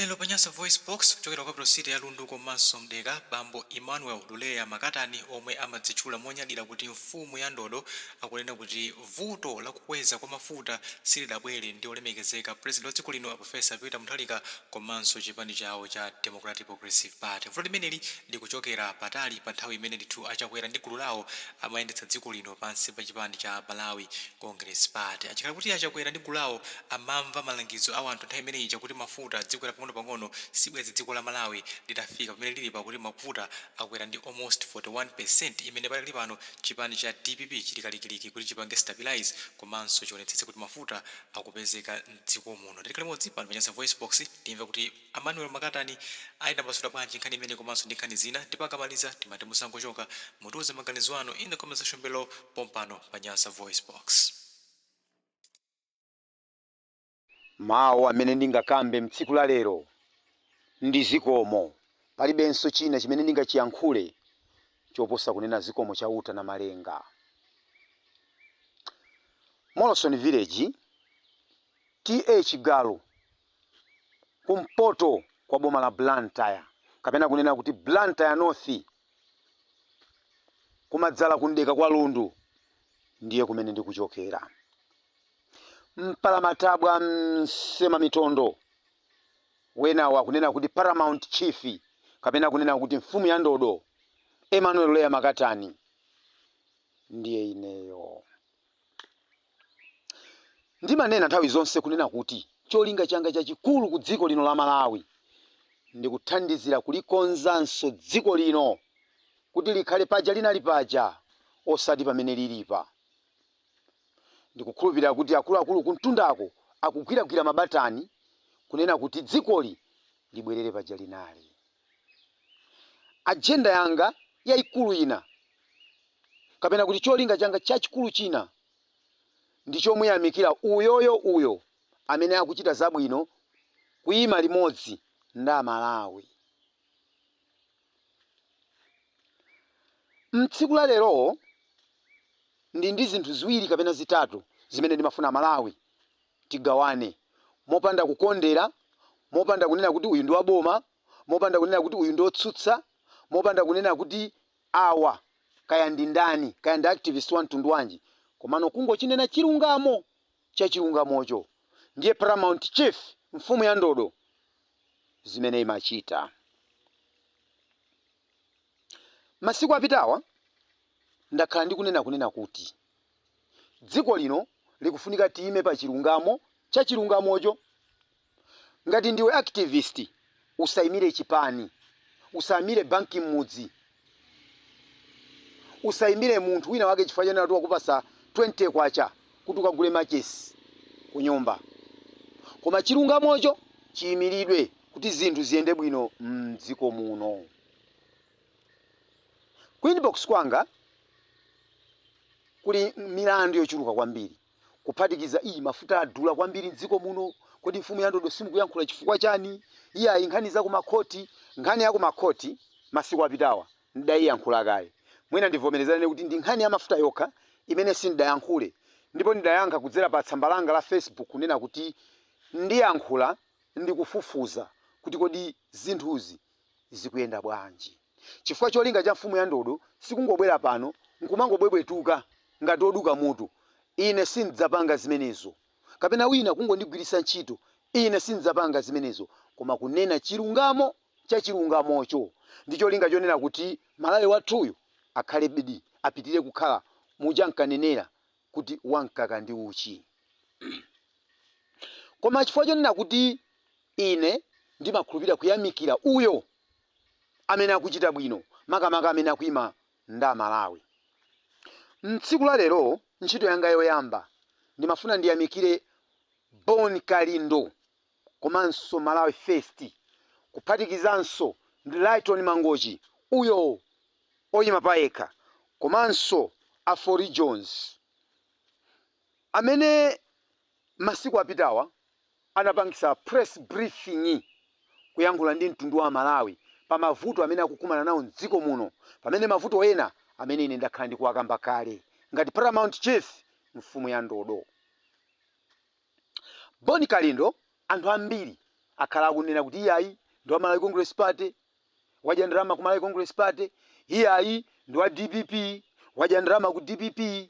Lelo panyasa voice box kuchokera kwa prosite ya Lundu komanso mdeka bambo Emmanuel Luleya Makatani omwe amadzitchula monyadira kuti mfumu ya ndodo akunena kuti vuto la kukweza kwa mafuta silidabwere ndi olemekezeka president wa dziko lino Profesa Peter Mutharika komanso chipani chawo cha Democratic Progressive Party. Vuto limeneli likuchokera patali pa nthawi imene ndithu achakwera ndi gulu lawo amayendetsa dziko lino pansi pa chipani cha Malawi Congress Party. Achikhala kuti achakwera ndi gulu lawo amamva malangizo a anthu nthawi imeneyi chakuti mafuta dzikwera pang'ono sibwezi dziko la Malawi litafika pamene lili pakuti mafuta akwera ndi almost 41% imene pali pano chipani cha DPP chilikalikiliki kuti chipange stabilize komanso chionetsetse kuti mafuta akupezeka mdziko muno. Tikali modzi pano panyasa voice box timve kuti Emmanuel Makatani aida masuda bwanji nkhani imene komanso ndi nkhani zina tipakamaliza timati musangochoka mutuze maganizo anu in the comment section below pompano panyasa voice box. Mawu amene ndingakambe mtsiku la lero ndi zikomo. Palibenso china chimene ndingachiyankhule choposa kunena zikomo chauta na malenga. Molson Village TH Galo kumpoto kwa boma la Blantyre kapena kunena kuti Blantyre North kumadzala kundeka kwa Lundu ndiye kumene ndikuchokera. Mpalamatabwa msema mitondo wena wa kunena kuti Paramount Chief kapena kunena kuti mfumu ya ndodo Emmanuel Luleya Makatani ndiye ineyo. Ndimanena nthawi zonse kunena kuti cholinga changa chachikulu ku dziko lino la Malawi ndikuthandizira kulikonzanso dziko lino kuti likhale paja linali paja osati pamene lilipa. Ndikukhulupirira kuti akuluakulu kuntundako akugwiragwira mabatani kunena kuti dzikoli libwerere paja linali. Agenda yanga yaikulu ina kapena kuti cholinga changa chachikulu china ndi chomuyamikira uyo amene akuchita zabwino kuyima limodzi nda Malawi. Mtsiku la lero ndi zinthu ziwiri kapena zitatu zimene ndimafuna Malawi tigawane mopanda kukondera, mopanda kunena kuti uyu ndi waboma, mopanda kunena kuti uyu ndi otsutsa, mopanda kunena kuti awa kaya ndi ndani, kaya ndi activist wa mtundu wanji, komano kungochinena chilungamo cha chilungamocho ndiye Paramount Chief mfumu ya ndodo zimene imachita. Masiku apitawa ndakhala ndikunena kuti dziko lino likufunika tiime pa chilungamo cha chilungamocho. Ngati ndiwe activist usayimire chipani, usayimire banki mmudzi, usayimire munthu wina wake chifukwa chena wakupasa 20 kwacha kuti ukagule machesi ku nyumba. Koma chilungamocho chiyimiridwe kuti zinthu ziyende bwino mdziko muno. Ku inbox kwanga kuli milandu yochuluka kwambiri kuphatikiza iyi mafuta adula kwambiri mdziko muno, kodi mfumu ya ndodo simukuyankhula chifukwa chani? Iya nkhani za kumakhoti, nkhani ya kumakhoti masiku apitawa ndidayiyankhula kale. Mwina ndivomerezane kuti ndi nkhani ya mafuta yokha imene sindidayankhule, ndipo ndidayankha kudzera pa tsamba langa la Facebook kunena kuti ndiyankhula ndikufufuza kuti kodi zinthuzi zikuyenda bwanji. Chifukwa cholinga cha mfumu ya ndodo sikungobwera pano nkumangobwebwetuka ngati oduka mutu. Ine sindidzapanga zimenezo, kapena wina kungondigwirisa ntchito, ine sindidzapanga zimenezo, koma kunena chilungamo cha chilungamocho ndi cholinga chonena kuti Malawi wathuyo akhale bidi apitire kukhala muja nkanenera kuti wankaka ndi uchi. Koma chifukwa chonena kuti ine ndimakhulupirira kuyamikira uyo amene akuchita bwino, makamaka amene akuyima nda Malawi. Mtsiku la lero ntchito yanga yoyamba ndimafuna ndiyamikire Boni Kalindo komanso Malawi First, kuphatikizanso ndi Lighton Mangochi uyo oyima payekha, komanso a 4 regions amene masiku apitawa anapangisa press briefing kuyankhula ndi mtundu wa Malawi pa mavuto amene akukumana nawo mdziko muno, pamene mavuto ena amene ine ndakhala ndikuwakamba kale ngati Paramount Chief mfumu ya ndodo. Boni Kalindo anthu ambiri akhala kunena kuti iyayi ndi wa Malawi Congress Party, wadya ndalama ku Malawi Congress Party, iyayi ndi wa DPP, wadya ndalama ku DPP.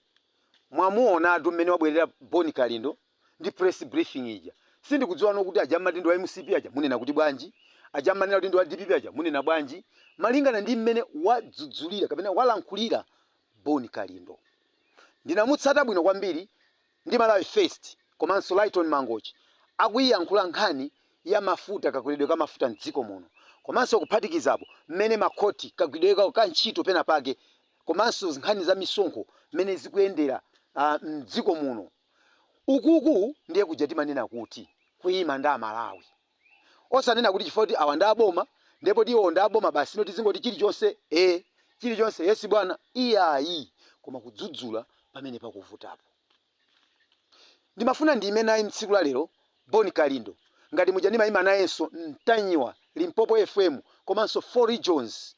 Mwamuona atu mmene wabwerera Boni Kalindo ndi press briefing ija. Sindikudziwa no kuti ajamati ndi wa MCP aja munena kuti bwanji, ajamati kuti ndi wa DPP aja munena bwanji, malingana ndi mmene wadzudzulira kapena walankhulira Boni Kalindo. Ndinamutsata bwino kwambiri ndi Malawi First komanso Lighton Mangochi akuyiyankhula nkhani ya mafuta, kagwiridwe ka mafuta mdziko muno, komanso kuphatikizapo mmene makhoti kagwiridwe ka ntchito pena pake, komanso nkhani za misonkho mmene zikuyendera mdziko muno. Ukuku ndiye kuja timanena kuti kuyima nda Malawi, osanena kuti chifukwa kuti awa ndi aboma ndipo tiwo ndi aboma basi no tizingoti chilichonse chilichonse yesi bwana, iyayi, koma kudzudzula pamene pakuvutapo. Ndimafuna ndime naye mtsiku la lero Boni Kalindo ngati muja ndimayima nayenso mtanyiwa Limpopo FM komanso 4 regions,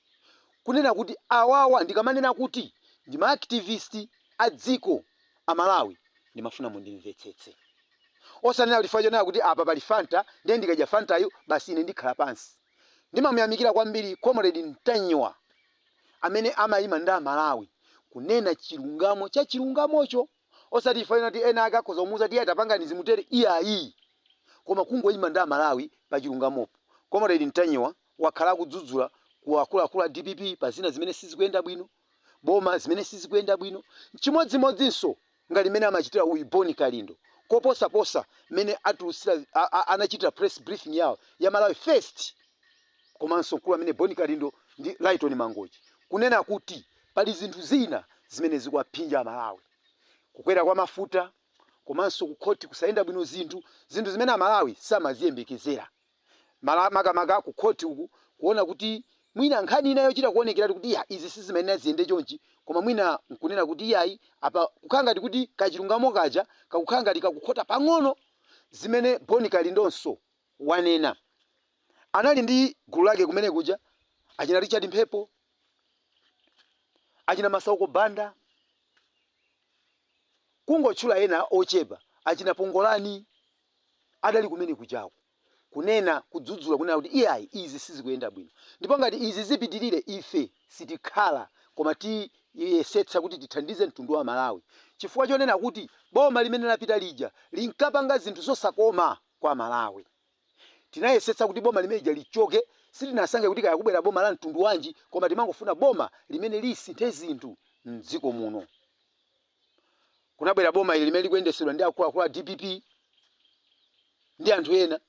kunena kuti awawa ndikamanena kuti ndi ma activist a dziko a Malawi, ndimafuna mundimvetsetse. Osanena kuti fajo kuti apa pali Fanta ndiye ndikadya Fantayo basi ine ndikhala pansi. Ndimamuyamikira kwambiri Comrade Mtanyiwa amene amayima nda Malawi kunena chilungamo cha chilungamocho, osati fajo kuti ena akakhoza kumuza kuti atapangani zimutere iyayi, koma kungoyima nda Malawi pa chilungamopo. Comrade Mtanyiwa wakhala kudzudzula kuakula DPP pa zina zimene sizikuyenda bwino, boma zimene sizikuyenda bwino, chimodzimodzinso ngati mene amachitira uyu Boni Kalindo koposa mene atulusira anachitira press briefing yawo ya Malawi First komanso kula mene Boni Kalindo ndi Lighton Mangochi kunena kuti pali zinthu zina zimene zikwaphinja Malawi, kukwera kwa mafuta komanso kukhoti kusayenda bwino zinthu zimene Malawi samaziyembekezera. Makamaka kukhoti uku kuona kuti mwina nkhani inayo chita kuonekera kuti ya izi sizimene ziyende chonchi, koma mwina nkunena kuti iyayi apa kukhanga kuti kachilungamo kaja kakukhanga kakukhota pang'ono, zimene Boni Kalindonso wanena. Anali ndi gulu lake kumene kuja achina Richard Mphepo, achina Masauko Banda, kungotchula ena ochepa, achina Pongolani, adali kumene kujako kunena kudzudzula kunena kuti iyayi izi sizikuyenda bwino, ndipo ngati izi zipitirire ife sitikhala koma tiyesetsa kuti tithandize mtundu wa Malawi, chifukwa chonena kuti boma limene lapita lija linkapanga zinthu zosakoma kwa Malawi. Tinayesetsa kuti boma limene lichoke, sitinasange kuti kaya kubwera boma la mtundu wanji, koma timangofuna boma limene lisinthe zinthu mdziko muno. Kunabwera boma ili limene likuyendesedwa ndi akuluakulu a DPP ndi anthu ena,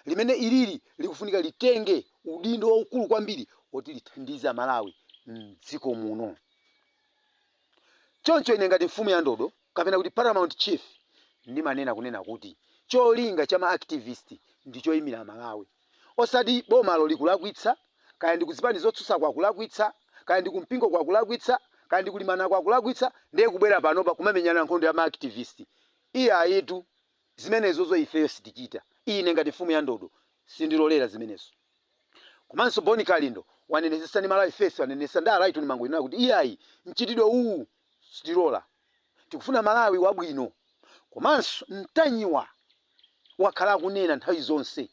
limene ilili likufunika litenge udindo waukulu kwambiri oti lithandiza Malawi mdziko muno. Choncho ine ngati mfumu ya ndodo kapena kuti Paramount Chief ndimanena kunena kuti cholinga cha ma activist ndichoyimira Malawi, osati bomalo likulakwitsa, kaya ndikuzipani zotsutsa kwa kulakwitsa, kaya ndikumpingo kwa kulakwitsa, kaya ndikulimana kwa kulakwitsa, ndiye kubwera panopa kumamenyana nkhondo ya ma activist. Iyayitu zimenezo ifeyo sitichita. Ine ngati mfumu ya ndodo sindilolera zimenezo. Komanso Boni Kalindo wanenesa ndi Malawi First, wanenesa ndi Lighton Mangochi kuti iyayi mchitidwe uwu sitilola, tikufuna Malawi wabwino. Komanso Mtanyiwa wakhala kunena nthawi zonse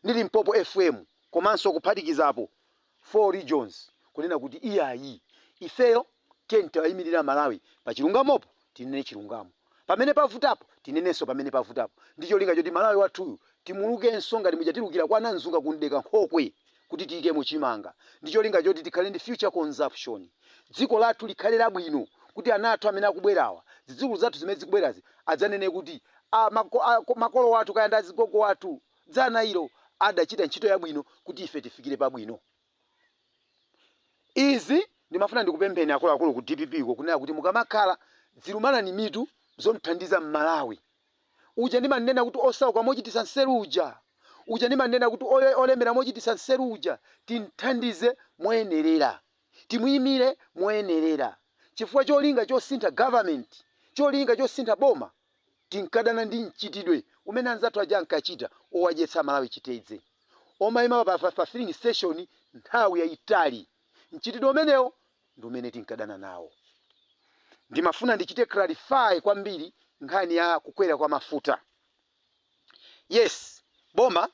ndi Limpopo FM komanso kuphatikizapo 4 regions kunena kuti iyayi ifeyo tente wayimirira Malawi pa chilungamopo tinene chilungamo, pamene pavutapo tinenenso pamene pavutapo. Ndicho linga choti Malawi wathuyu timulukenso ngati mujatilukira kwa Nanzunga kundeka nkhokwe kuti tiyike mu chimanga. Ndicho linga choti tikhale ndi future consumption, dziko lathu likhale labwino kuti anathu amene akubwerawa zidzukulu zathu zimene zikubwerazi adzanene kuti makolo wathu kaya ndi azigogo wathu dzana ilo adachita ntchito yabwino kuti ife tifikire pabwino. Izi ndimafuna ndikupempheni akuluakulu ku DPP kunena kuti mukamakhala zilumanani mitu zomthandiza Malawi. Uja ndimanena kuti osauka mochitisa nseru uja ndimanena kuti olemera mochitisa nseru uja tinthandize moyenerera, timuyimire moyenerera, chifukwa cholinga chosintha government, cholinga chosintha boma tinkadana ndi mchitidwe umene anzathu aja ankachita owadyetsa Malawi chitedze, omayima pa filling station nthawi yayitali. Mchitidwe umenewo ndi umene tinkadana nawo. Ndimafuna ndichite clarify kwambiri nkhani ya kukwera kwa mafuta. Yes, boma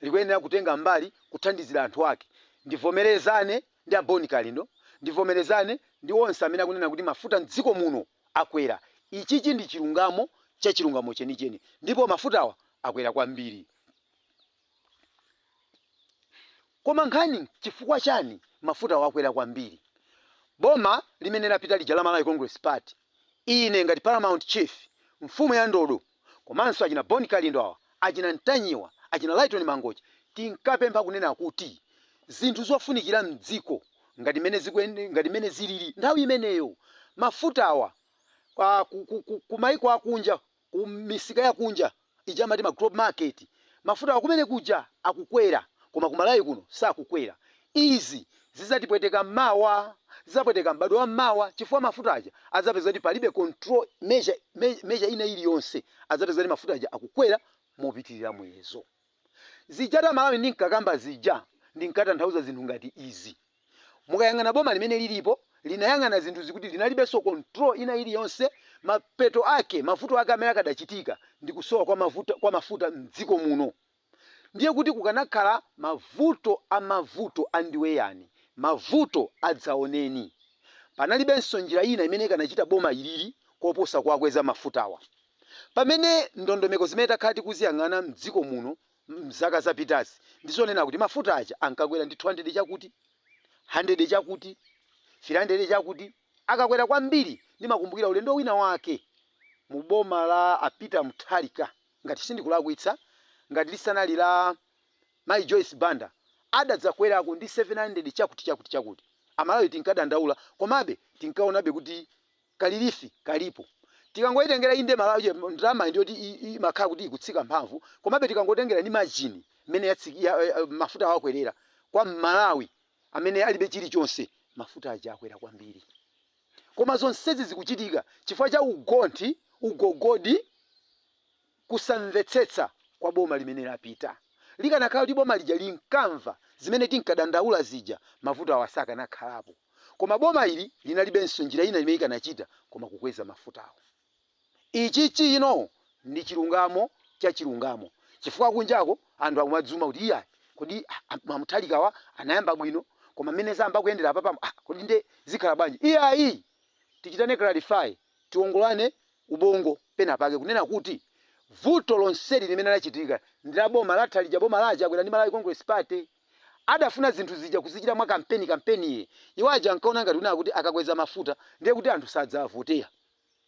likuyenera kutenga mbali kuthandizira anthu ake. Ndivomerezane ndi Boni Kalindo, ndivomerezane ndi onse amene akunena kuti mafuta mdziko muno akwera. Ichichi ndi chilungamo cha chilungamo chenicheni, ndipo mafutawa akwera kwambiri. Koma nkhani chifukwa chani mafuta wakwera kwambiri? Boma limene lapita lija la Malawi Congress Party, ine ngati Paramount Chief, mfumu ya Ndodo, komanso achina Boni Kalindo awa, achina Ntanyiwa, achina Lighton Mangochi, tinkapempha kunena kuti zinthu zofunikira mdziko ngati mene zilili nthawi imeneyo, mafutawa kumaiko akunja, kumisika yakunja ija amati ma global market, mafutawa kumene kuja akukwera, koma ku Malawi kuno sakukwera. Izi zizatipweteka mawa, zizapweteka mbadwa wa mawa, chifukwa mafuta aja azapeza kuti palibe control measure ina iliyonse, azapeza kuti mafuta aja akukwera mopitirira muyezo. Zijata Malawi ndinkakamba zija ndinkatanthauza zinthu ngati izi. Mukayang'ana boma limene lilipo linayang'ana zinthu zikuti linalibenso control ina iliyonse, mapeto ake, mavuto ake amene akadachitika ndi kusowa kwa mafuta mdziko muno. Ndiye kuti kukanakhala mavuto andiweyani, mavuto adzaoneni. Panalibenso njira ina imene ikanachita boma ilili koposa kuwakweza mafutawa. Pamene ndondomeko zimene takhala tikuziyang'ana mdziko muno mzaka zapitazi, ndizonena kuti mafuta aja ankakwera ndi 200 chakuti, 100 chakuti, 300 chakuti, akakwera kwambiri. Ndimakumbukira ulendo wina wake mu boma la Peter Mutharika, ngati sindikulakwitsa, ngati lisanali la Mai Joyce Banda, adadzakwera ndi 700 chakuti. Amalawi tinkadandaula, komabe tinkaonabe kuti kalilifi kalipo. Tikangoitengera inde Malawi ndalama ndiyo imakhala kuti ikutsika mphamvu, komabe tikangotengera ndi majini mene mafuta akwerera kwa Malawi amene alibe chilichonse, mafuta aja akwera kwambiri. Koma zonsezi zikuchitika chifukwa cha ugogodi, kusamvetsetsa kwa boma limene lapita. Likanakhala kuti boma lija linkamva zimene tinkadandaula zija, mafuta awasaka nakhalapo. Koma boma ili linalibenso njira ina imene ikanachita koma kukweza mafutawo. Ichi chino ndi chilungamo cha chilungamo, chifukwa kunjako anthu akumadzuma kuti iya kodi Mutharikawa anayamba bwino, koma mmene zamba kuyendera papa kodi nde zikhala bwanji. Iyayi tichitane clarify, tiongolane ubongo pena pake kunena kuti vuto lonseli limene lachitika ndi la boma lathalija, boma laja akwera ndi Malawi Congress Party. Adafuna zinthu zija kuzichita mwa kampeni iwo aja ankaona ngati kunena kuti akakweza mafuta ndiye kuti anthu sadzavotera,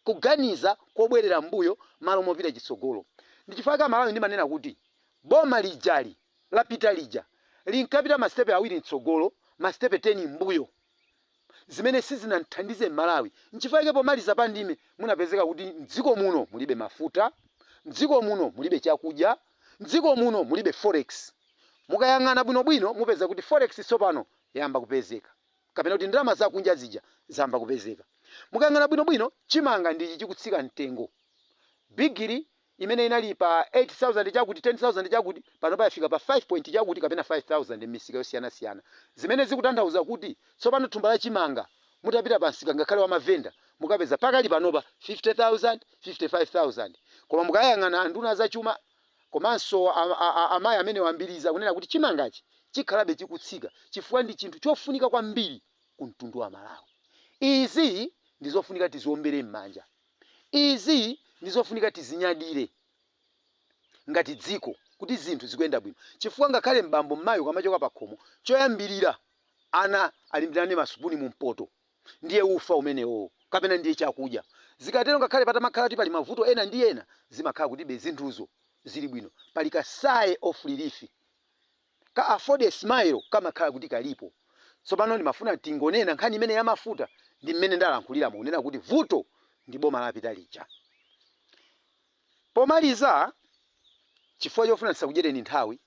kuganiza kobwerera mbuyo malo mopita chitsogolo. Ndi chifukwa Malawi ndimanena kuti boma lijali lapita lija linkapita mastepe awiri mtsogolo, mastepe 10 mbuyo, zimene sizinathandize Malawi. Nchifukwa pomaliza pandime munapezeka kuti mdziko muno mulibe mafuta, mdziko muno mulibe chakudya, mdziko muno mulibe forex. Mukayang'ana bwinobwino mupeza kuti forex tsopano yamba kupezeka, kapena kuti ndalama zakunja zija zamba kupezeka. Mukayang'ana bwinobwino chimanga ndichi chikutsika mtengo. Bigiri imene inali pa 8,000 chakuti, 10,000 chakuti, pano payafika pa 5 point chakuti kapena 5,000 m'misika yosiyanasiyana. Zimene zikutanthauza kuti tsopano thumba la chimanga mutapita pansika ngakhale wa mavenda mukapeza pakali panopa 50,000, 55,000. Koma mukayang'ana nduna zachuma komanso amayi amene wambiriza kunena kuti chimangachi chikhalabe chikutsika chifukwa ndi chinthu chofunika kwambiri ku mtundu wa Malawi. Izi ndizofunika tiziombere m'manja, izi ndizofunika tizinyadire ngati dziko kuti zinthu zikuyenda bwino. Chifukwa ngakhale mbambo mmayi kamachoka pa khomo choyambirira ana alimbirane masupuni mu mpoto, ndiye ufa umenewo kapena ndiye chakudya. Zikatero ngakhale patamakhala kuti pali mavuto ena ndi ena, zimakhala kuti zinthuzo zili bwino, pali ka sigh of relief, ka afford a smile kamakhala kuti kalipo. Tsopano ndimafuna tingonena nkhani imene ya mafuta ndi mmene ndalankhulira kunena kuti vuto ndi boma lapita lija. Pomaliza, chifukwa chofuna tisakudyereni nthawi,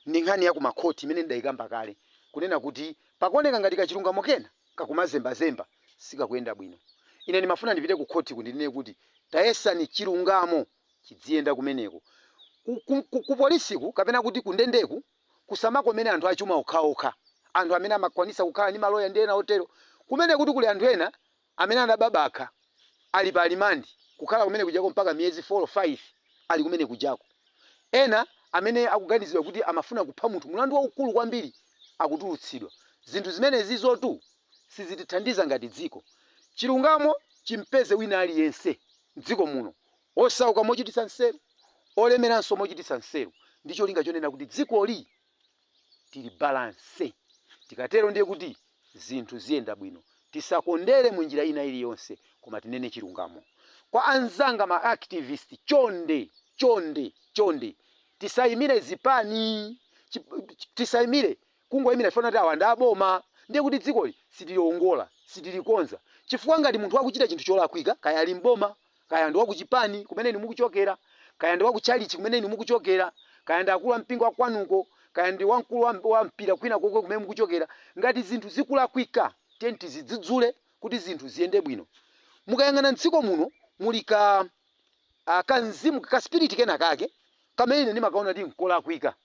ndi nkhani ya kumakhoti imene ndayikamba kale kunena kuti pakuoneka ngati kachilungamo kena kakumazembazemba sikakuyenda bwino. Ine ndimafuna ndipite ku khoti kundinene kuti tayesani chilungamo chidziyenda kumeneko. Ku polisiku kapena kuti kundendeku kusamakomene anthu achuma okhaokha, anthu amene amakwanisa kukhala ndi maloya ndi ena otero. Kumene kuti kuli anthu ena amene anababaka ali pa alimandi kukhala kumene kujako mpaka miyezi 4 or 5 ali kumene kujako. Ena amene akuganizidwa kuti amafuna kupha munthu mulandu waukulu kwambiri akutulutsidwa. Zinthu zimenezi zotu sizitithandiza ngati dziko. Chilungamo chimpeze wina aliyense dziko muno, osauka mochititsa nseru, olemeranso mochititsa nseru. Ndicho linga chonena kuti dzikoli tili balance. Tikatero ndiye kuti zinthu ziyenda bwino. Tisakondere mu njira ina iliyonse, koma tinene chilungamo. Kwa anzanga ma activist, chonde tisayimire zipani, tisayimire kungoyimira fona tawa ndaboma. Ndiye kuti dzikoli sitiliongola, sitilikonza. Chifukwa ngati munthu wakuchita chinthu cholakwika, kaya ali mboma, kaya ndi wakuchipani kumene mukuchokera, kaya ndi wakuchalichi kumene mukuchokera, kaya ndi akulu mpingo wa kwanuko, kaya ndi wamkulu wa mpira kwina koko kumene mukuchokera, ngati zinthu zikulakwika tenti zidzidzule kuti zinthu ziyende bwino. Mukayang'ana mdziko muno muli kanzimu ka spirit kena kake kamene ndimakaona ndi nkolakwika.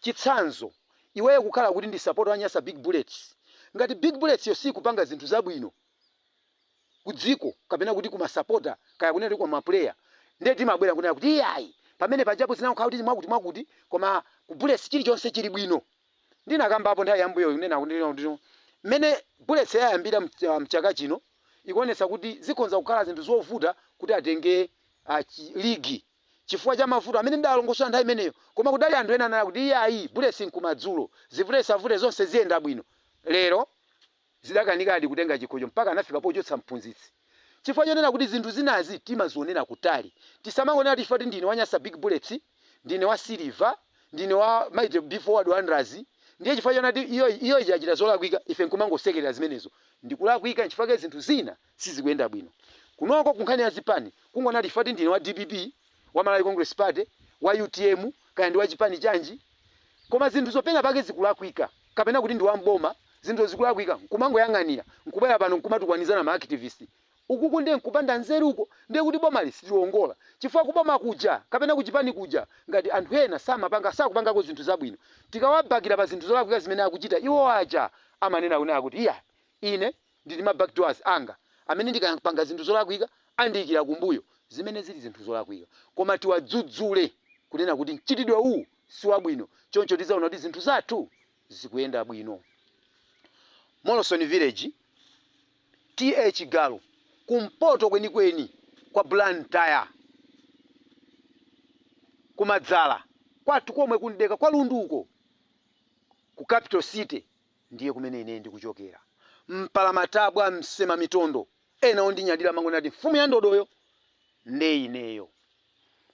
Chitsanzo, iweyo kukhala kuti ndi support wa Nyasa Big Bullets. Ngati Big Bullets yosi kupanga zinthu zabwino kudziko kapena kuti kuma supporter kaya kunena kuti kwa player, ndiye timabwera kunena kuti iyayi pamene pajapo zinakhala kuti mwakuti koma ku Bullets chilichonse chili bwino. Ndinakambapo nthawi yambuyo kunena kuti mmene Bullets yayambira mchaka chino ikuonesa kuti zikonza kukhala zinthu zovuta kuti atenge ligi chifukwa cha mavuto amene ndalongosola nthawi imeneyo, koma kudali anthu ena anena kuti iyayi Bullets nkumadzulo zivute zonse ziyenda bwino. Lero zidakanikadi kutenga chikhocho mpaka anafika pochotsa mphunzitsi. Chifukwa chonena kuti zinthu zinazi timazionera kutali. Tisamangonena kuti ifati ndine wa Nyasa Big Bullets, ndine wa Silver, ndine wa Mighty B Forward Wanderers. Ndiye chifukwa chonena kuti iyo ichachita zolakwika ife nkumangosekerera zimenezo. Ndikulakwika chifukwa zinthu zina sizikuyenda bwino. Kunoko kunkhani ya zipani kungonena kuti ifati ndine wa DPP, wa Malawi Congress Party, wa UTM, kaya ndi wa chipani chanji. Koma zinthu zopena pake zikulakwika kapena kuti ndi wa mboma, zinthu zikulakwika nkumangoyang'anira nkubwera pano nkumatukwanizana ma activist. Ukuku ndiye nkupanda nzeruko, ndiye kuti boma lisiliongola. Chifukwa kuboma kuja kapena kuchipani kuja ngati anthu ena sakupangako zinthu zabwino. Tikawabakira pa zinthu zolakwika zimene akuchita, iwo aja amanena kunena kuti iya ine ndili ma backdoors anga amene ndikapanga zinthu zolakwika andiyikira kumbuyo. Zimene zili zinthu zolakwika, koma tiwadzudzule kunena kuti mchitidwe uwu si wabwino. Choncho tizaona kuti zinthu zathu zikuyenda bwino. Molson Village, TH Galo, kumpoto kwenikweni kwa Blantyre, kumadzala kwathu komwe kundeka kwa lunduko ku capital city, ndiye kumene ine ndikuchokera. Mpalamatabwa msema mitondo ena ondinyadira mangona ati mfumu ya ndodoyo nde ineyo.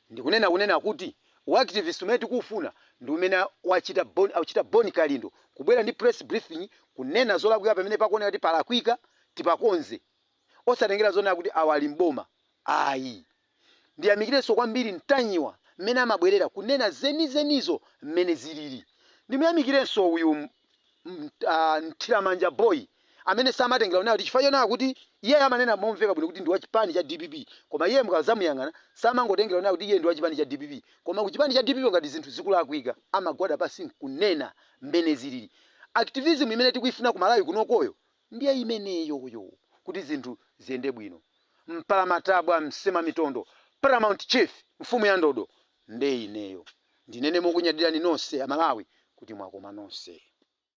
Ndikunena kuti activist umene tikufuna ndi umene wachita Boni Kalindo kubwera ndi press briefing kunena zolakwika pamene pakuoneka kuti palakwika tipakonze, osatengera zona kuti awali mboma. Ayi, ndiyamikirenso kwambiri Mtanyiwa mmene amabwerera kunena zenizo mmene zilili. Ndimuyamikirenso uyu Mthiramanja Boy amene samatengera unena kuti chifukwa chonena kuti iye amanena momveka bwino kuti ndi wa chipani cha DPP, koma iye mukazamuyang'ana samangotengera unena kuti iye ndi wa chipani cha DPP, koma ku chipani cha DPP ngati zinthu zikulakwika amagwada pasi kunena mmene zilili. Activism imene tikuyifuna ku Malawi kunokoyo ndiye imeneyoyo kuti zinthu ziyende bwino. Mpalamatabwa msema mitondo, Paramount Chief, mfumu ya ndodo nde ineyo. Ndinene mukunyadirani nonse Amalawi kuti mwakoma nonse.